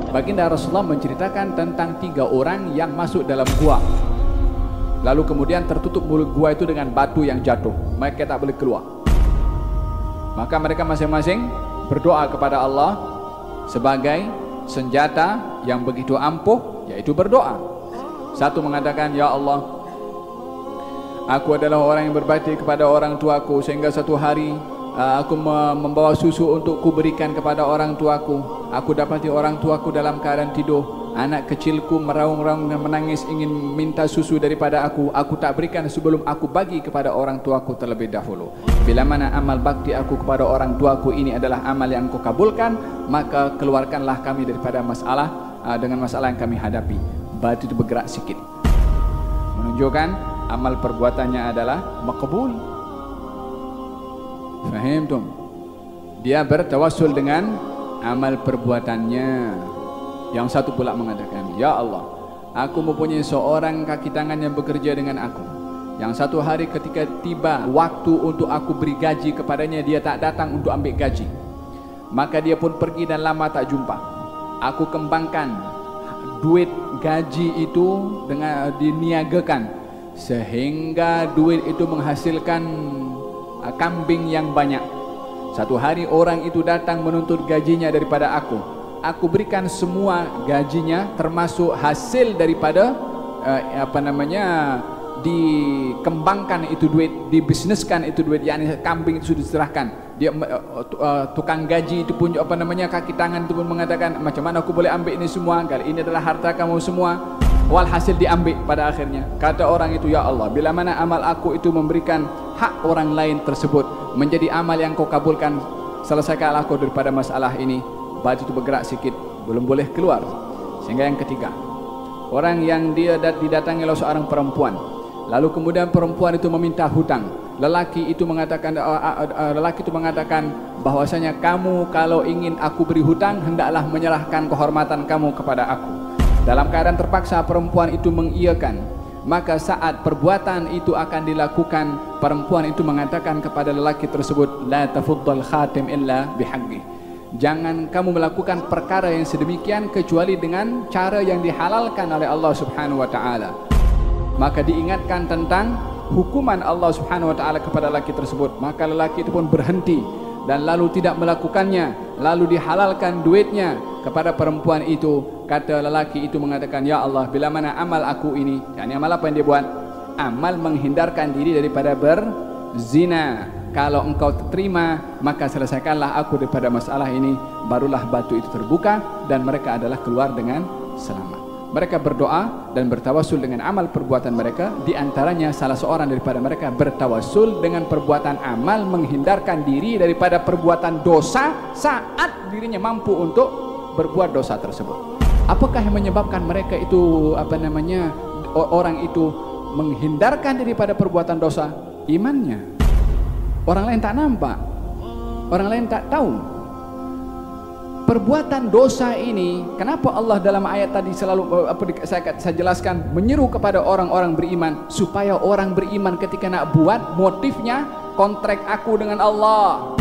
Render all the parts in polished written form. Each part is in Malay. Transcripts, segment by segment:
Baginda Rasulullah menceritakan tentang 3 orang yang masuk dalam gua. Lalu kemudian tertutup mulut gua itu dengan batu yang jatuh. Mereka tak boleh keluar. Maka mereka masing-masing berdoa kepada Allah sebagai senjata yang begitu ampuh, yaitu berdoa. Satu mengatakan, ya Allah, aku adalah orang yang berbakti kepada orang tuaku, sehingga satu hari aku membawa susu untuk kuberikan kepada orang tuaku. Aku dapati orang tuaku dalam keadaan tidur. Anak kecilku meraung-raung dan menangis ingin minta susu daripada aku. Aku tak berikan sebelum aku bagi kepada orang tuaku terlebih dahulu. Bila mana amal bakti aku kepada orang tuaku ini adalah amal yang kau kabulkan, maka keluarkanlah kami daripada masalah dengan masalah yang kami hadapi. Batu itu bergerak sikit, menunjukkan amal perbuatannya adalah makbul. Faham tum? Dia bertawassul dengan amal perbuatannya. Yang satu pula mengatakan, ya Allah, aku mempunyai seorang kaki tangan yang bekerja dengan aku. Yang satu hari ketika tiba waktu untuk aku beri gaji kepadanya, dia tak datang untuk ambil gaji. Maka dia pun pergi dan lama tak jumpa. Aku kembangkan duit gaji itu dengan diniagakan, sehingga duit itu menghasilkan kambing yang banyak. Satu hari orang itu datang menuntut gajinya daripada aku. Aku berikan semua gajinya, termasuk hasil daripada dikembangkan itu duit, dibisniskan itu duit, yakni kambing itu diserahkan. Dia tukang gaji itu pun kaki tangan itu pun mengatakan, macam mana aku boleh ambil ini semua? Kali ini adalah harta kamu semua. Walhasil diambil pada akhirnya. Kata orang itu, ya Allah, bila mana amal aku itu memberikan hak orang lain tersebut menjadi amal yang kau kabulkan, selesaikanlah aku daripada masalah ini. Batu itu bergerak sikit, belum boleh keluar. Sehingga yang ketiga, orang yang dia didatangi oleh seorang perempuan, lalu kemudian perempuan itu meminta hutang. Lelaki itu mengatakan bahwasanya kamu kalau ingin aku beri hutang, hendaklah menyerahkan kehormatan kamu kepada aku. Dalam keadaan terpaksa perempuan itu mengiyakan. Maka saat perbuatan itu akan dilakukan, perempuan itu mengatakan kepada lelaki tersebut, la tafuddal khatim illa bihaqqi. Jangan kamu melakukan perkara yang sedemikian kecuali dengan cara yang dihalalkan oleh Allah Subhanahu wa taala. Maka diingatkan tentang hukuman Allah Subhanahu wa taala kepada lelaki tersebut. Maka lelaki itu pun berhenti dan lalu tidak melakukannya, lalu dihalalkan duitnya kepada perempuan itu. Kata lelaki itu mengatakan, ya Allah, bila mana amal aku ini, yakni amal apa yang dia buat? Amal menghindarkan diri daripada berzina. Kalau engkau terima, maka selesaikanlah aku daripada masalah ini. Barulah batu itu terbuka dan mereka adalah keluar dengan selamat. Mereka berdoa dan bertawassul dengan amal perbuatan mereka. Di antaranya salah seorang daripada mereka bertawassul dengan perbuatan amal menghindarkan diri daripada perbuatan dosa saat dirinya mampu untuk berbuat dosa tersebut. Apakah yang menyebabkan mereka itu orang itu menghindarkan daripada perbuatan dosa? Imannya. Orang lain tak nampak, orang lain tak tahu. Perbuatan dosa ini, kenapa Allah dalam ayat tadi selalu saya jelaskan, menyeru kepada orang-orang beriman, supaya orang beriman ketika nak buat, motifnya kontrak aku dengan Allah.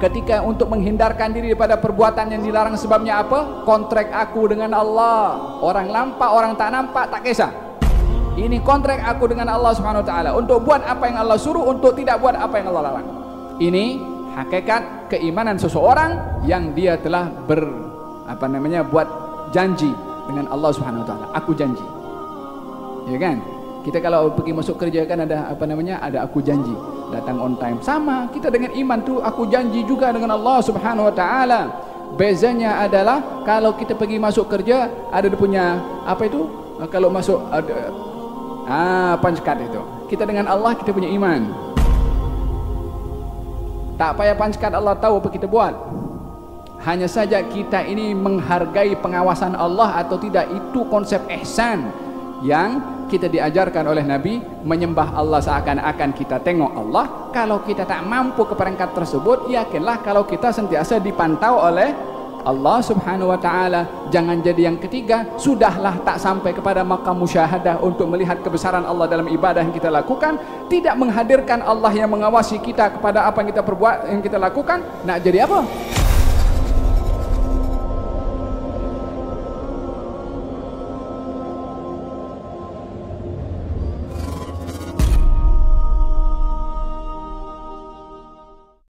Ketika untuk menghindarkan diri daripada perbuatan yang dilarang, sebabnya apa? Kontrak aku dengan Allah. Orang nampak, orang tak nampak, tak kisah. Ini kontrak aku dengan Allah Subhanahu wa taala untuk buat apa yang Allah suruh, untuk tidak buat apa yang Allah larang. Ini hakikat keimanan seseorang yang dia telah buat janji dengan Allah Subhanahu wa taala. Aku janji. Ya kan? Kita kalau pergi masuk kerja kan ada ada aku janji, datang on time. Sama kita dengan iman tu, aku janji juga dengan Allah Subhanahu wa taala. Bezanya adalah kalau kita pergi masuk kerja ada dia punya kalau masuk ada panjkat itu. Kita dengan Allah kita punya iman. Tak payah panjkat Allah tahu apa kita buat. Hanya saja kita ini menghargai pengawasan Allah atau tidak. Itu konsep ihsan yang kita diajarkan oleh Nabi, menyembah Allah seakan-akan kita tengok Allah. Kalau kita tak mampu ke peringkat tersebut, yakinlah kalau kita sentiasa dipantau oleh Allah Subhanahu wa taala. Jangan jadi yang ketiga, sudahlah tak sampai kepada maqam musyahadah untuk melihat kebesaran Allah dalam ibadah yang kita lakukan, tidak menghadirkan Allah yang mengawasi kita kepada apa yang kita perbuat, yang kita lakukan. Nak jadi apa?